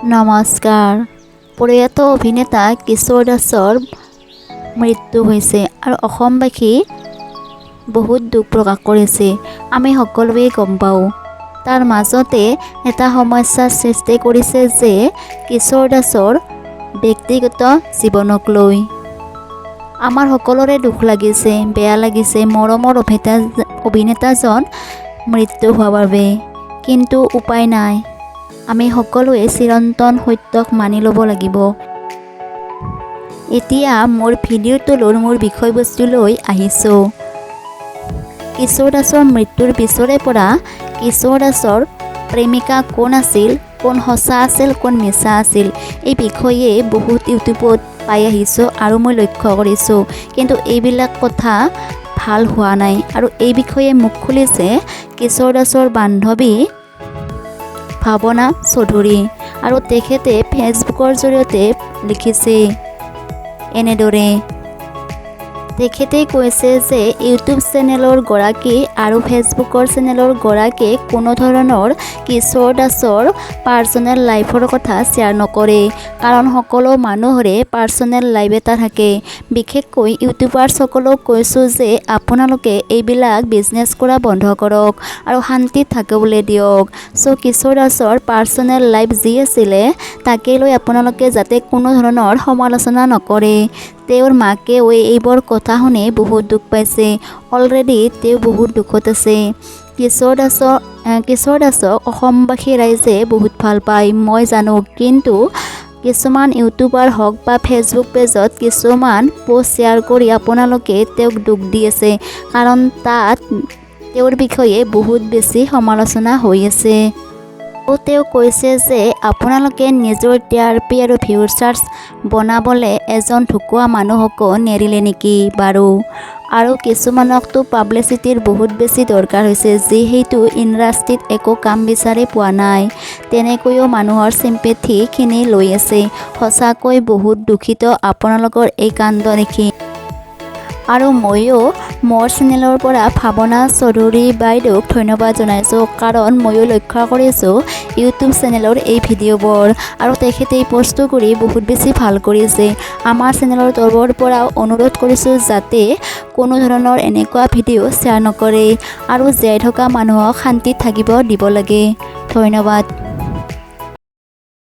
নমস্কাৰ। প্ৰয়াত অভিনেতা কিশোৰ দাসৰ মৃত্যু হৈছে আৰু অসমবাসী বহুত দুখ প্ৰকাশ কৰিছে। আমি সকলোৱে গম পাওঁ। তাৰ মাজতে এটা সমস্যাৰ সৃষ্টি কৰিছে যে কিশোৰ দাসৰ ব্যক্তিগত জীৱনক লৈ। আমাৰ সকলোৰে দুখ লাগিছে, বেয়া লাগিছে মৰমৰ অভিনেতাজন মৃত্যু হোৱাৰ বাবে। কিন্তু উপায় নাই, আমি সকলোৱে চিৰন্তন সত্যক মানি ল'ব লাগিব। এতিয়া মোৰ ভিডিঅ'টোৰ মোৰ বিষয়বস্তুলৈ আহিছোঁ। কিশোৰ দাসৰ মৃত্যুৰ পিছৰে পৰা কিশোৰ দাসৰ প্ৰেমিকা কোন আছিল, কোন সঁচা আছিল, কোন মিছা আছিল, এই বিষয়ে বহুত ইউটিউবত পাই আহিছোঁ আৰু মই লক্ষ্য কৰিছোঁ। কিন্তু এইবিলাক কথা ভাল হোৱা নাই আৰু এই বিষয়ে মুখ খুলিছে কিশোৰ দাসৰ বান্ধৱী ভাৱনা চৌধুৰী আৰু তেখেতে ফেচবুকৰ জৰিয়তে লিখিছে এনেদৰে। তেখেতে কৈছে যে ইউটিউব চেনেলৰ গৰাকী আৰু ফেচবুকৰ চেনেলৰ গৰাকীয়ে কোনো ধৰণৰ কিশোৰ দাসৰ পাৰ্চনেল লাইফৰ কথা শ্বেয়াৰ নকৰে। কাৰণ সকলো মানুহৰে পাৰ্চনেল লাইফ এটা থাকে। বিশেষকৈ ইউটিউবাৰসকলক কৈছোঁ যে আপোনালোকে এইবিলাক বিজনেছ কৰা বন্ধ কৰক আৰু শান্তিত থাকিবলৈ দিয়ক। কিশোৰ দাসৰ পাৰ্চনেল লাইফ যি আছিলে তাকে লৈ আপোনালোকে যাতে কোনো ধৰণৰ সমালোচনা নকৰে। তেওঁৰ মাকেও এইবোৰ কথা শুনি বহুত দুখ পাইছে। অলৰেডি তেওঁ বহুত দুখত আছে। কিশোৰ দাসক অসমবাসী ৰাইজে বহুত ভাল পায়, মই জানো। কিন্তু কিছুমান ইউটিউবাৰ হওক বা ফেচবুক পেজত কিছুমান পোষ্ট শ্বেয়াৰ কৰি আপোনালোকে তেওঁক দুখ দি আছে। কাৰণ তাত তেওঁৰ বিষয়ে বহুত বেছি সমালোচনা হৈ আছে। তেওঁ কৈছে যে আপোনালোকে নিজৰ TRP আৰু ভিউচাৰ্ছ বনাবলৈ এজন ঢুকুৱা মানুহকো নেৰিলে নেকি বাৰু? আৰু কিছুমানকতো পাব্লিচিটিৰ বহুত বেছি দৰকাৰ হৈছে, যিহেতু ইণ্ডাষ্ট্ৰীত একো কাম বিচাৰি পোৱা নাই। তেনেকৈও মানুহৰ চিম্পেথিখিনি লৈ আছে। সঁচাকৈ বহুত দুখিত আপোনালোকৰ এই কাণ্ড দেখি। আৰু ময়ো মোৰ চেনেলৰ পৰা ভাৱনা চৌধুৰী বাইদেউক ধন্যবাদ জনাইছোঁ। কাৰণ ময়ো লক্ষ্য কৰিছোঁ ইউটিউব চেনেলৰ এই ভিডিঅ'বোৰ আৰু তেখেতে পোষ্ট কৰি বহুত বেছি ভাল কৰিছে। আমাৰ চেনেলৰ তৰফৰ পৰাও অনুৰোধ কৰিছোঁ যাতে কোনো ধৰণৰ এনেকুৱা ভিডিঅ' শ্বেয়াৰ নকৰে আৰু জীয়াই থকা মানুহক শান্তিত থাকিব দিব লাগে। ধন্যবাদ।